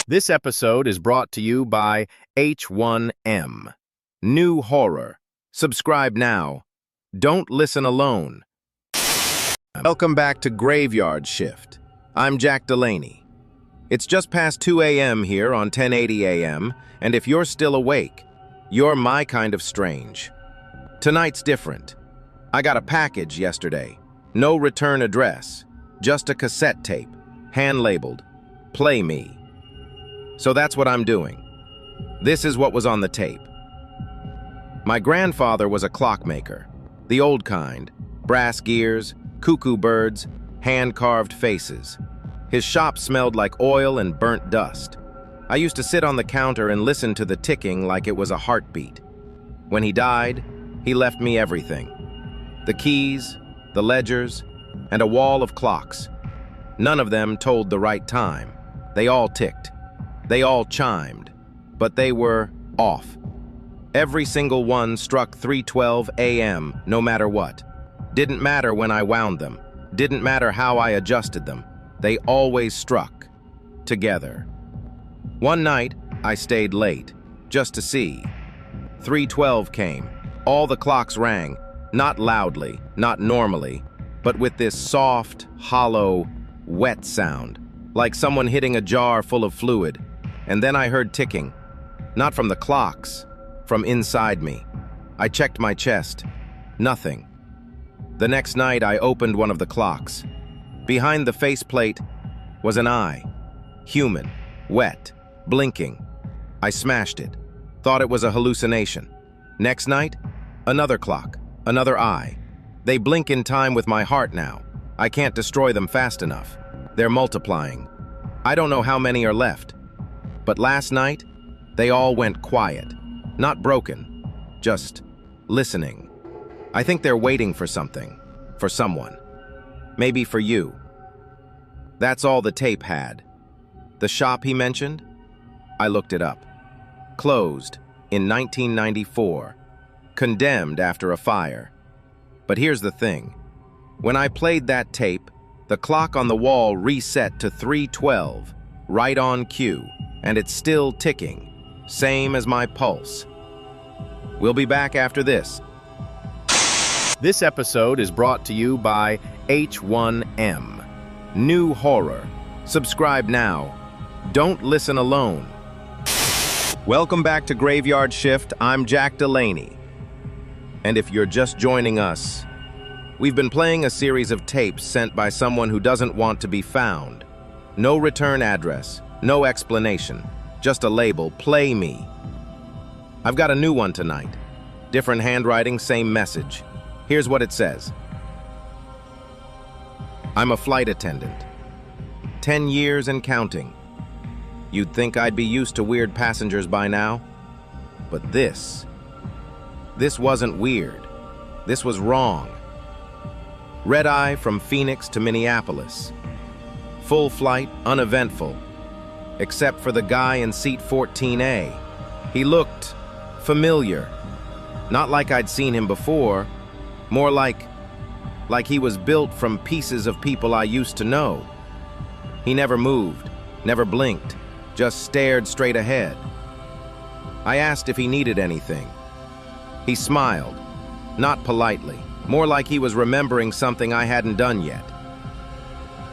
This episode is brought to you by H1M. New horror. Subscribe now. Don't listen alone. Welcome back to Graveyard Shift. I'm Jack Delaney. It's just past 2 a.m. here on 1080 a.m., and if you're still awake, you're my kind of strange. Tonight's different. I got a package yesterday. No return address. Just a cassette tape, hand-labeled, Play Me. So that's what I'm doing. This is what was on the tape. My grandfather was a clockmaker, the old kind, brass gears, cuckoo birds, hand-carved faces. His shop smelled like oil and burnt dust. I used to sit on the counter and listen to the ticking like it was a heartbeat. When he died, he left me everything. The keys, the ledgers, and a wall of clocks. None of them told the right time. They all ticked. They all chimed. But they were off. Every single one struck 3:12 a.m. no matter what. Didn't matter when I wound them. Didn't matter how I adjusted them. They always struck. Together. One night, I stayed late, just to see. 3:12 came. All the clocks rang, not loudly, not normally, but with this soft, hollow, wet sound, like someone hitting a jar full of fluid. And then I heard ticking. Not from the clocks, from inside me. I checked my chest. Nothing. The next night, I opened one of the clocks. Behind the faceplate was an eye. Human, wet, blinking. I smashed it. Thought it was a hallucination. Next night, another clock, another eye. They blink in time with my heart now. I can't destroy them fast enough. They're multiplying. I don't know how many are left. But last night, they all went quiet. Not broken, just listening. I think they're waiting for something, for someone. Maybe for you. That's all the tape had. The shop he mentioned? I looked it up. Closed in 1994. Condemned after a fire. But here's the thing. When I played that tape, the clock on the wall reset to 3:12, right on cue, and it's still ticking, same as my pulse. We'll be back after this. This episode is brought to you by H1M. New horror. Subscribe now. Don't listen alone. Welcome back to Graveyard Shift. I'm Jack Delaney. And if you're just joining us, we've been playing a series of tapes sent by someone who doesn't want to be found. No return address, no explanation, just a label, Play Me. I've got a new one tonight. Different handwriting, same message. Here's what it says. I'm a flight attendant. 10 years and counting. You'd think I'd be used to weird passengers by now. But this wasn't weird. This was wrong. Red eye from Phoenix to Minneapolis. Full flight, uneventful. Except for the guy in seat 14A. He looked familiar. Not like I'd seen him before. More like he was built from pieces of people I used to know. He never moved, never blinked, just stared straight ahead. I asked if he needed anything. He smiled, not politely, more like he was remembering something I hadn't done yet.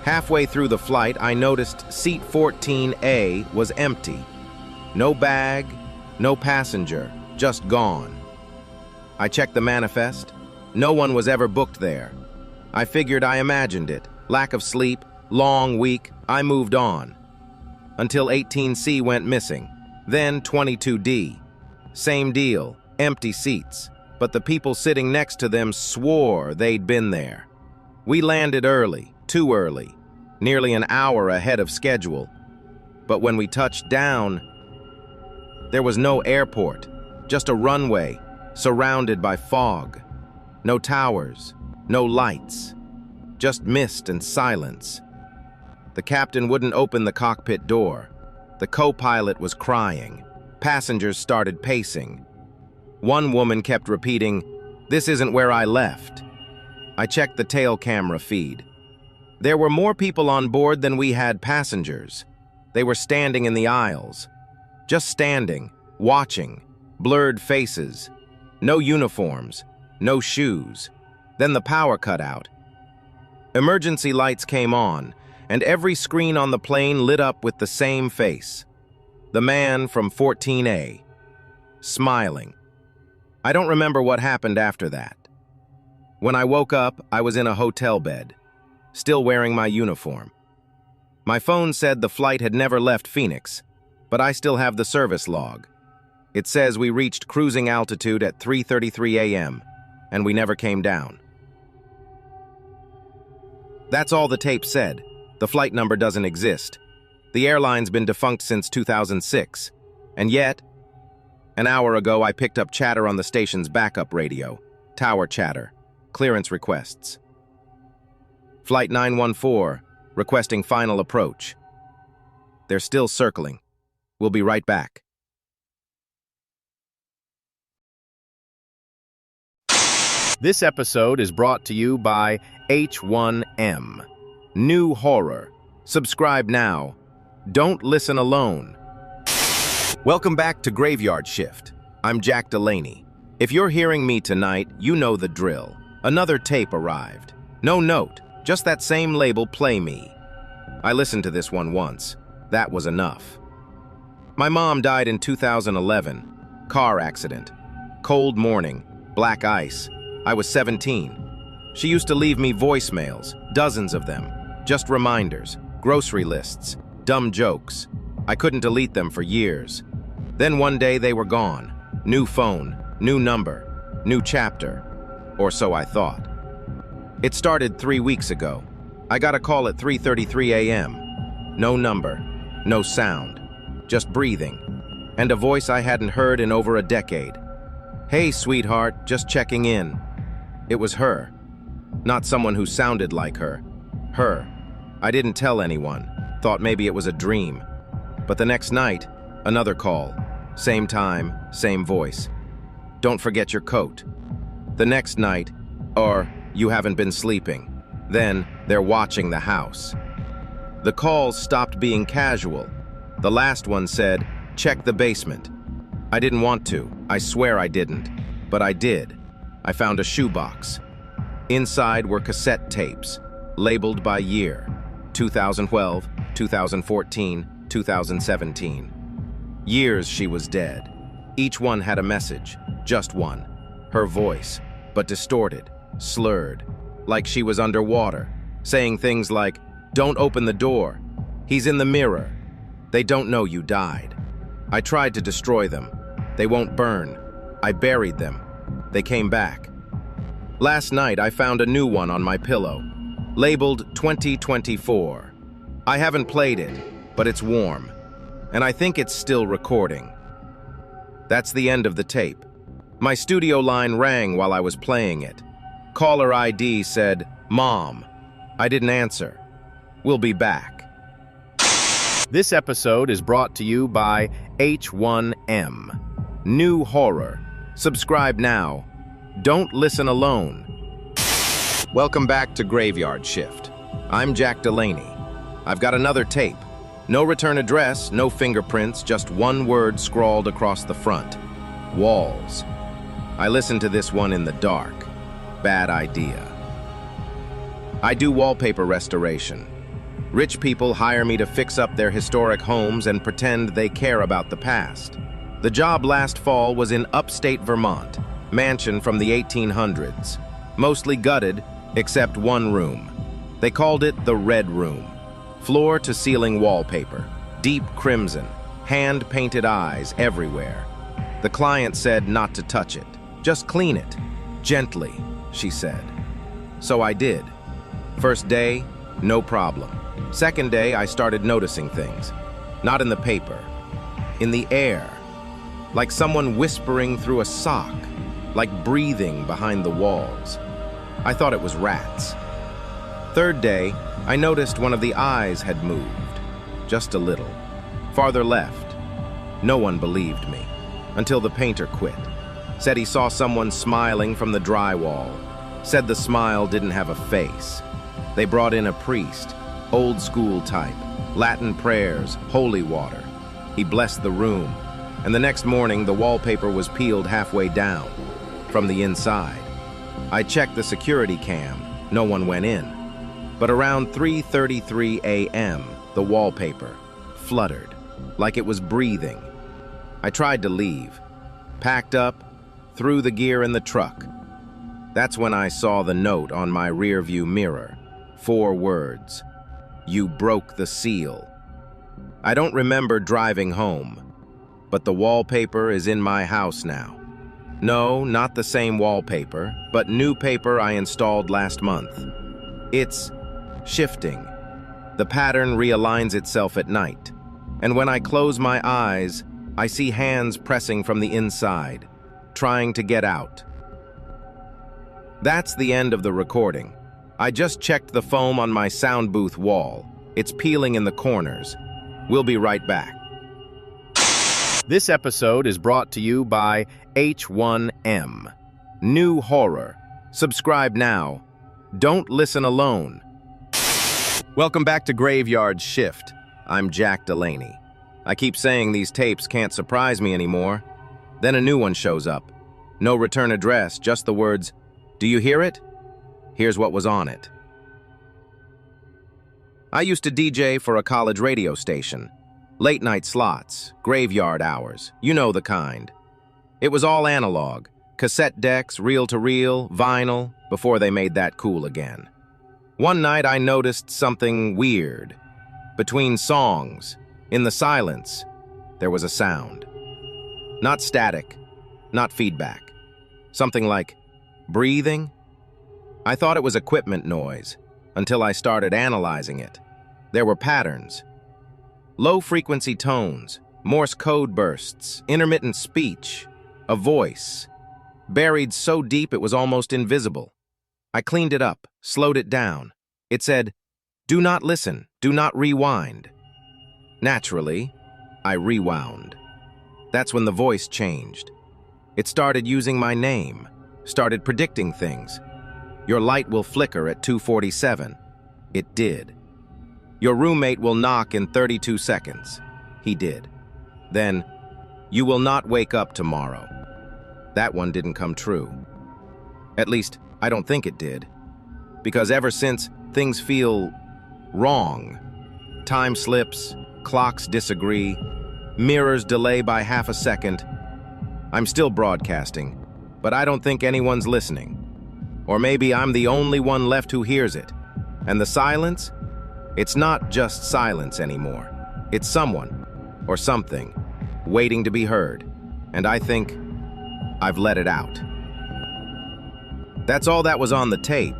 Halfway through the flight, I noticed seat 14A was empty. No bag, no passenger, just gone. I checked the manifest. No one was ever booked there. I figured I imagined it. Lack of sleep, long week, I moved on. Until 18C went missing. Then 22D. Same deal, empty seats. But the people sitting next to them swore they'd been there. We landed early, too early, nearly an hour ahead of schedule. But when we touched down, there was no airport, just a runway surrounded by fog. No towers, no lights, just mist and silence. The captain wouldn't open the cockpit door. The co-pilot was crying. Passengers started pacing. One woman kept repeating, "This isn't where I left." I checked the tail camera feed. There were more people on board than we had passengers. They were standing in the aisles. Just standing, watching, blurred faces. No uniforms, no shoes. Then the power cut out. Emergency lights came on, and every screen on the plane lit up with the same face. The man from 14A, smiling. I don't remember what happened after that. When I woke up, I was in a hotel bed, still wearing my uniform. My phone said the flight had never left Phoenix, but I still have the service log. It says we reached cruising altitude at 3:33 a.m., and we never came down. That's all the tape said. The flight number doesn't exist. The airline's been defunct since 2006, and yet, an hour ago I picked up chatter on the station's backup radio. Tower chatter. Clearance requests. Flight 914, requesting final approach. They're still circling. We'll be right back. This episode is brought to you by H1M. New horror. Subscribe now. Don't listen alone. Welcome back to Graveyard Shift. I'm Jack Delaney. If you're hearing me tonight, you know the drill. Another tape arrived. No note, just that same label, Play Me. I listened to this one once. That was enough. My mom died in 2011. Car accident. Cold morning. Black ice. I was 17. She used to leave me voicemails, dozens of them. Just reminders, grocery lists, dumb jokes. I couldn't delete them for years. Then one day they were gone. New phone, new number, new chapter. Or so I thought. It started 3 weeks ago. I got a call at 3:33 a.m. No number, no sound, just breathing, and a voice I hadn't heard in over a decade. "Hey, sweetheart, just checking in." It was her. Not someone who sounded like her. Her. I didn't tell anyone. Thought maybe it was a dream. But the next night, another call. Same time, same voice. "Don't forget your coat." The next night, or "You haven't been sleeping." Then, "They're watching the house." The calls stopped being casual. The last one said, "Check the basement." I didn't want to. I swear I didn't. But I did. I found a shoebox. Inside were cassette tapes, labeled by year. 2012, 2014, 2017. Years she was dead. Each one had a message, just one. Her voice, but distorted, slurred, like she was underwater, saying things like, "Don't open the door. He's in the mirror. They don't know you died." I tried to destroy them. They won't burn. I buried them. They came back. Last night I found a new one on my pillow, labeled 2024. I haven't played it, but it's warm, and I think it's still recording. That's the end of the tape. My studio line rang while I was playing it. Caller ID said, "Mom." I didn't answer. We'll be back. This episode is brought to you by H1M. New horror. Subscribe now. Don't listen alone. Welcome back to Graveyard Shift. I'm Jack Delaney. I've got another tape. No return address, no fingerprints, just one word scrawled across the front. Walls. I listened to this one in the dark. Bad idea. I do wallpaper restoration. Rich people hire me to fix up their historic homes and pretend they care about the past. The job last fall was in upstate Vermont, mansion from the 1800s, mostly gutted except one room. They called it the Red Room. Floor-to-ceiling wallpaper, deep crimson, hand-painted eyes everywhere. The client said not to touch it, just clean it, gently, she said. So I did. First day, no problem. Second day, I started noticing things. Not in the paper, in the air. Like someone whispering through a sock, like breathing behind the walls. I thought it was rats. Third day, I noticed one of the eyes had moved, just a little, farther left. No one believed me, until the painter quit. Said he saw someone smiling from the drywall. Said the smile didn't have a face. They brought in a priest. old school type, Latin prayers, holy water. He blessed the room, and the next morning the wallpaper was peeled halfway down, from the inside. I checked the security cam, no one went in. But around 3:33 a.m., the wallpaper fluttered, like it was breathing. I tried to leave, packed up, threw the gear in the truck. That's when I saw the note on my rearview mirror. 4 words. You broke the seal. I don't remember driving home, but the wallpaper is in my house now. No, not the same wallpaper, but new paper I installed last month. It's shifting. The pattern realigns itself at night, and when I close my eyes, I see hands pressing from the inside, trying to get out. That's the end of the recording. I just checked the foam on my sound booth wall. It's peeling in the corners. We'll be right back. This episode is brought to you by H1M. New horror. Subscribe now. Don't listen alone. Welcome back to Graveyard Shift. I'm Jack Delaney. I keep saying these tapes can't surprise me anymore. Then a new one shows up. No return address, just the words, "Do you hear it?" Here's what was on it. I used to DJ for a college radio station. Late night slots, graveyard hours, you know the kind. It was all analog, cassette decks, reel-to-reel, vinyl, before they made that cool again. One night I noticed something weird. Between songs, in the silence, there was a sound. Not static, not feedback. Something like breathing. I thought it was equipment noise, until I started analyzing it. There were patterns. Low-frequency tones, Morse code bursts, intermittent speech, a voice, buried so deep it was almost invisible. I cleaned it up, slowed it down. It said, "Do not listen, do not rewind." Naturally, I rewound. That's when the voice changed. It started using my name, started predicting things. "Your light will flicker at 2:47. It did. "Your roommate will knock in 32 seconds. He did. Then, "You will not wake up tomorrow." That one didn't come true. At least, I don't think it did. Because ever since, things feel wrong. Time slips, clocks disagree, mirrors delay by half a second. I'm still broadcasting, but I don't think anyone's listening. Or maybe I'm the only one left who hears it. And the silence? It's not just silence anymore. It's someone, or something, waiting to be heard. And I think I've let it out. That's all that was on the tape.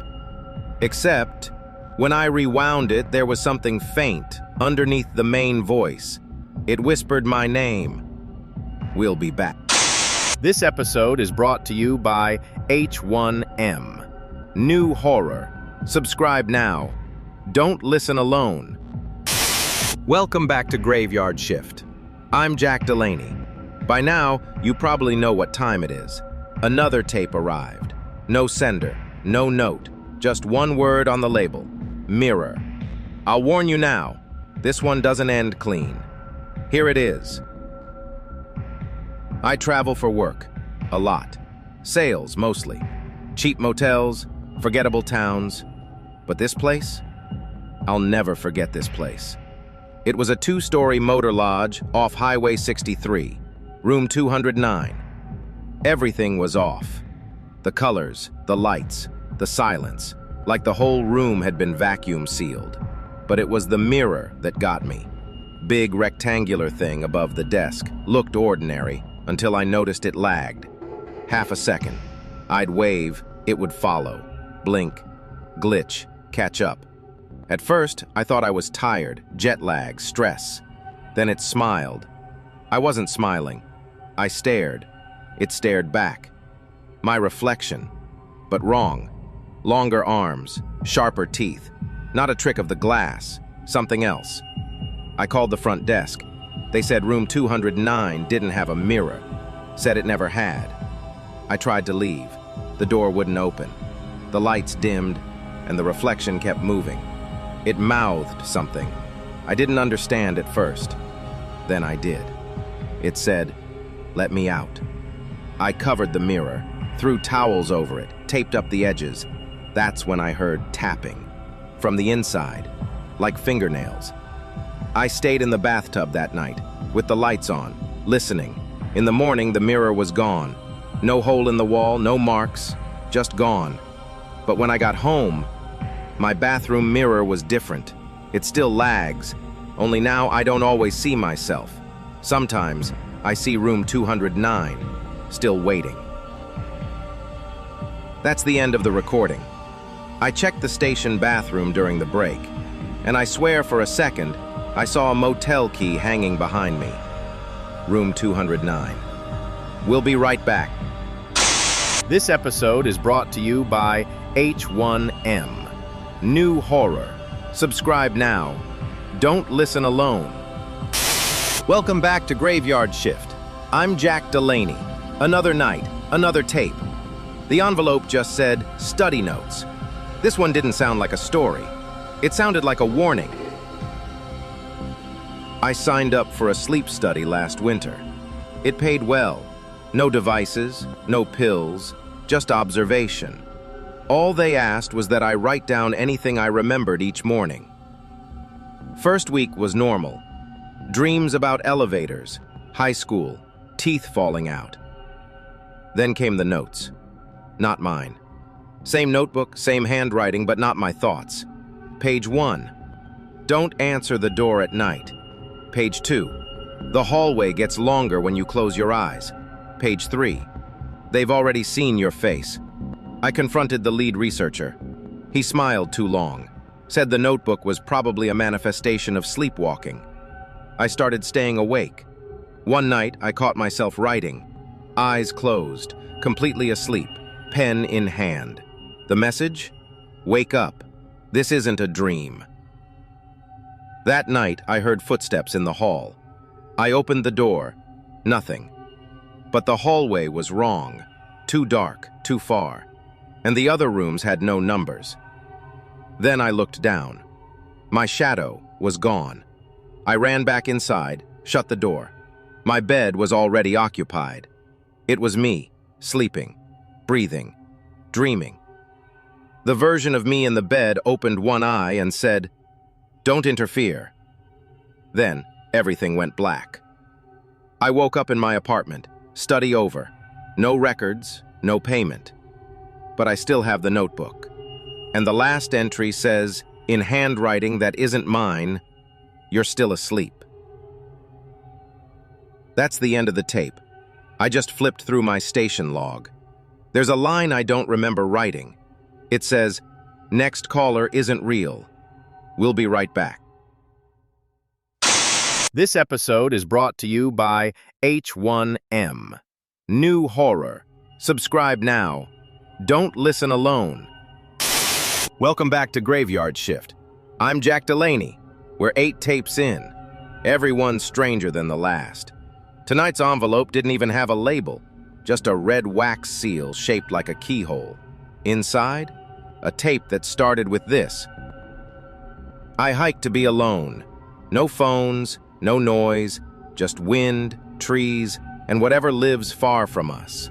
Except, when I rewound it, there was something faint underneath the main voice. It whispered my name. We'll be back. This episode is brought to you by H1M. New horror. Subscribe now. Don't listen alone. Welcome back to Graveyard Shift. I'm Jack Delaney. By now, you probably know what time it is. Another tape arrived. No sender, no note, just one word on the label, mirror. I'll warn you now, this one doesn't end clean. Here it is. I travel for work, a lot. Sales, mostly. Cheap motels, forgettable towns. But this place? I'll never forget this place. It was a 2-story motor lodge off Highway 63, room 209. Everything was off. The colors, the lights, the silence, like the whole room had been vacuum sealed. But it was the mirror that got me. Big rectangular thing above the desk, looked ordinary until I noticed it lagged. Half a second. I'd wave, it would follow. Blink, glitch, catch up. At first, I thought I was tired, jet lag, stress. Then it smiled. I wasn't smiling. I stared. It stared back. My reflection. But wrong. Longer arms, sharper teeth. Not a trick of the glass, something else. I called the front desk. They said room 209 didn't have a mirror. Said it never had. I tried to leave. The door wouldn't open. The lights dimmed, and the reflection kept moving. It mouthed something. I didn't understand at first. Then I did. It said, "Let me out." I covered the mirror, threw towels over it, taped up the edges. That's when I heard tapping. From the inside, like fingernails. I stayed in the bathtub that night, with the lights on, listening. In the morning, the mirror was gone. No hole in the wall, no marks, just gone. But when I got home, my bathroom mirror was different. It still lags, only now I don't always see myself. Sometimes I see room 209, still waiting. That's the end of the recording. I checked the station bathroom during the break, and I swear for a second, I saw a motel key hanging behind me. Room 209. We'll be right back. This episode is brought to you by H1M. New horror. Subscribe now. Don't listen alone. Welcome back to Graveyard Shift. I'm Jack Delaney. Another night, another tape. The envelope just said, "Study notes." This one didn't sound like a story. It sounded like a warning. I signed up for a sleep study last winter. It paid well. No devices, no pills, just observation. All they asked was that I write down anything I remembered each morning. First week was normal. Dreams about elevators, high school, teeth falling out. Then came the notes. Not mine. Same notebook, same handwriting, but not my thoughts. Page 1. Don't answer the door at night. Page 2. The hallway gets longer when you close your eyes. Page 3. They've already seen your face. I confronted the lead researcher. He smiled too long, said the notebook was probably a manifestation of sleepwalking. I started staying awake. One night, I caught myself writing, eyes closed, completely asleep, pen in hand. The message? Wake up. This isn't a dream. That night, I heard footsteps in the hall. I opened the door. Nothing. But the hallway was wrong. Too dark, too far. And the other rooms had no numbers. Then I looked down. My shadow was gone. I ran back inside, shut the door. My bed was already occupied. It was me, sleeping, breathing, dreaming. The version of me in the bed opened one eye and said, "Don't interfere." Then everything went black. I woke up in my apartment, study over. No records, no payment. But I still have the notebook. And the last entry says, in handwriting that isn't mine, "You're still asleep." That's the end of the tape. I just flipped through my station log. There's a line I don't remember writing. It says, "Next caller isn't real. We'll be right back." This episode is brought to you by H1M. New horror. Subscribe now. Don't listen alone. Welcome back to Graveyard Shift. I'm Jack Delaney. We're 8 tapes in. Everyone's stranger than the last. Tonight's envelope didn't even have a label, just a red wax seal shaped like a keyhole. Inside, a tape that started with this. I hiked to be alone. No phones, no noise, just wind, trees, and whatever lives far from us.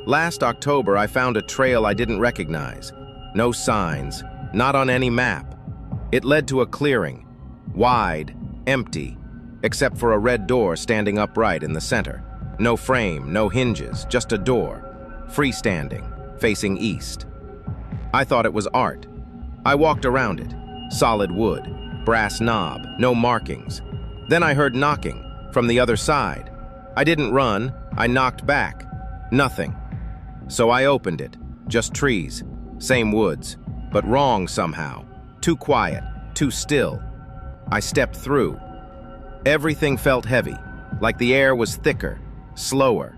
Last October, I found a trail I didn't recognize. No signs, not on any map. It led to a clearing, wide, empty, except for a red door standing upright in the center. No frame, no hinges, just a door, freestanding, facing east. I thought it was art. I walked around it. Solid wood, brass knob, no markings. Then I heard knocking from the other side. I didn't run, I knocked back. Nothing. So I opened it. Just trees, same woods, but wrong somehow. Too quiet, too still. I stepped through. Everything felt heavy, like the air was thicker, slower.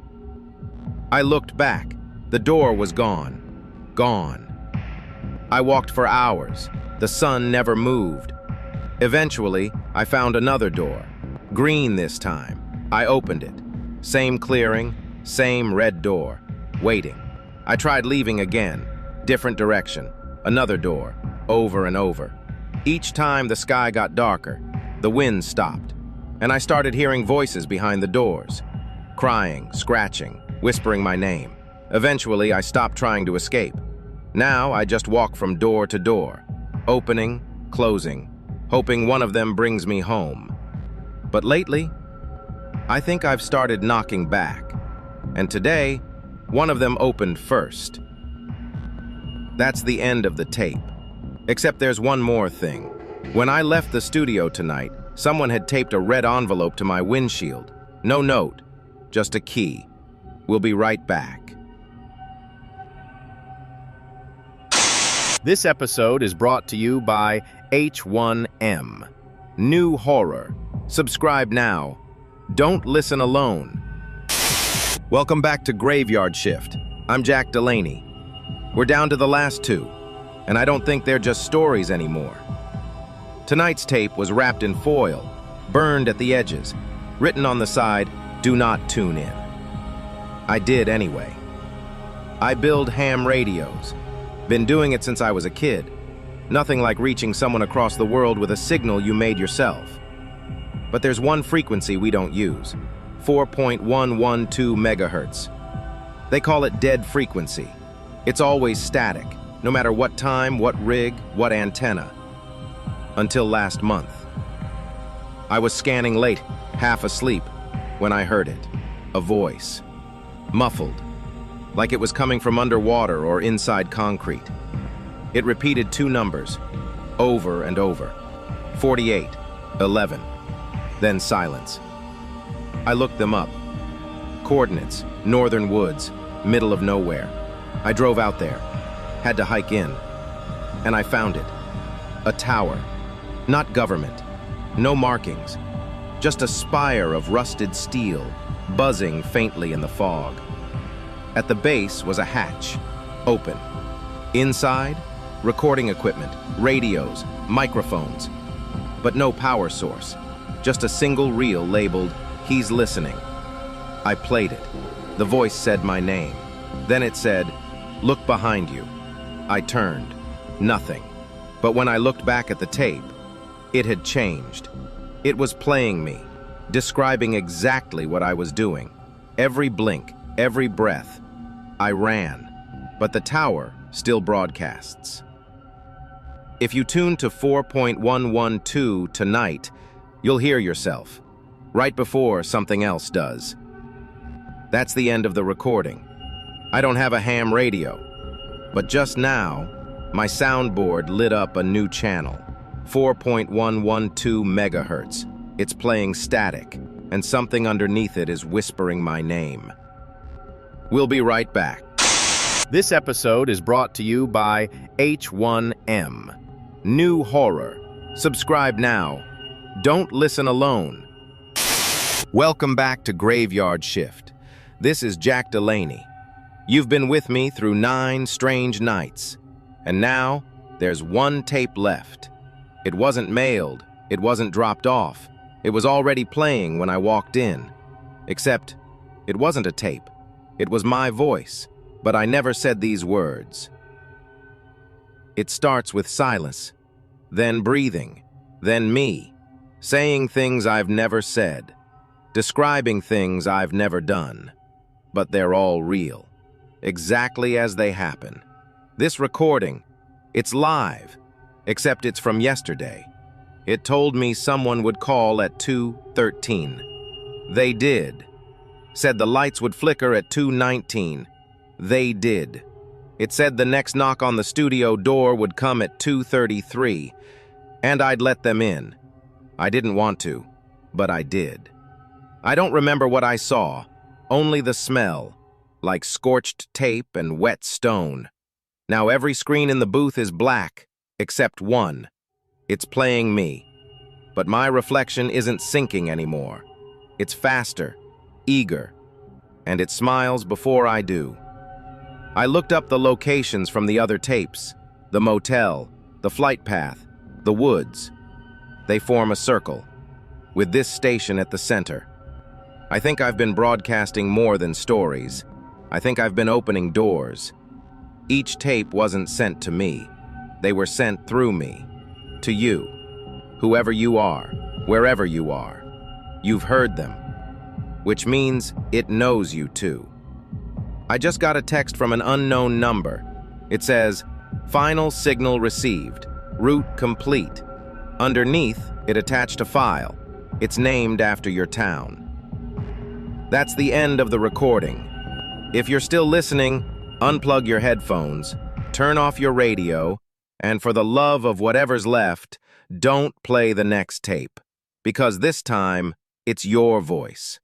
I looked back. The door was gone. Gone. I walked for hours. The sun never moved. Eventually, I found another door. Green this time. I opened it. Same clearing, same red door. Waiting. I tried leaving again. Different direction. Another door. Over and over. Each time the sky got darker, the wind stopped, and I started hearing voices behind the doors, crying, scratching, whispering my name. Eventually, I stopped trying to escape. Now, I just walk from door to door, opening, closing, hoping one of them brings me home. But lately, I think I've started knocking back, and today, one of them opened first. That's the end of the tape. Except there's one more thing. When I left the studio tonight, someone had taped a red envelope to my windshield. No note, just a key. We'll be right back. This episode is brought to you by H1M. New horror. Subscribe now. Don't listen alone. Welcome back to Graveyard Shift. I'm Jack Delaney. We're down to the last two, and I don't think they're just stories anymore. Tonight's tape was wrapped in foil, burned at the edges, written on the side, "Do not tune in." I did anyway. I build ham radios. Been doing it since I was a kid. Nothing like reaching someone across the world with a signal you made yourself. But there's one frequency we don't use, 4.112 megahertz. They call it dead frequency. It's always static, no matter what time, what rig, what antenna. Until last month. I was scanning late, half asleep, when I heard it. A voice. Muffled. Like it was coming from underwater or inside concrete. It repeated two numbers, over and over. 48, 11. Then silence. I looked them up. Coordinates, northern woods, middle of nowhere. I drove out there, had to hike in, and I found it. A tower, not government, no markings, just a spire of rusted steel, buzzing faintly in the fog. At the base was a hatch, open. Inside, recording equipment, radios, microphones, but no power source, just a single reel labeled, "He's listening." I played it. The voice said my name. Then it said, "Look behind you." I turned. Nothing. But when I looked back at the tape, it had changed. It was playing me, describing exactly what I was doing. Every blink, every breath. I ran, but the tower still broadcasts. If you tune to 4.112 tonight, you'll hear yourself, right before something else does. That's the end of the recording. I don't have a ham radio, but just now, my soundboard lit up a new channel, 4.112 megahertz. It's playing static, and something underneath it is whispering my name. We'll be right back. This episode is brought to you by H1M. New horror. Subscribe now. Don't listen alone. Welcome back to Graveyard Shift. This is Jack Delaney. You've been with me through 9 strange nights. And now, there's one tape left. It wasn't mailed. It wasn't dropped off. It was already playing when I walked in. Except, it wasn't a tape. It was my voice, but I never said these words. It starts with silence, then breathing, then me, saying things I've never said, describing things I've never done. But they're all real, exactly as they happen. This recording, it's live, except it's from yesterday. It told me someone would call at 2:13. They did. Said the lights would flicker at 2:19. They did. It said the next knock on the studio door would come at 2:33, and I'd let them in. I didn't want to, but I did. I don't remember what I saw, only the smell, like scorched tape and wet stone. Now every screen in the booth is black, except one. It's playing me. But my reflection isn't sinking anymore. It's faster, eager, and it smiles before I do. I looked up the locations from the other tapes, the motel, the flight path, the woods. They form a circle, with this station at the center. I think I've been broadcasting more than stories. I think I've been opening doors. Each tape wasn't sent to me. They were sent through me. to you. Whoever you are, wherever you are, you've heard them, which means it knows you too. I just got a text from an unknown number. It says, "Final signal received. Route complete." Underneath, it attached a file. It's named after your town. That's the end of the recording. If you're still listening, unplug your headphones, turn off your radio, and for the love of whatever's left, don't play the next tape, because this time, it's your voice.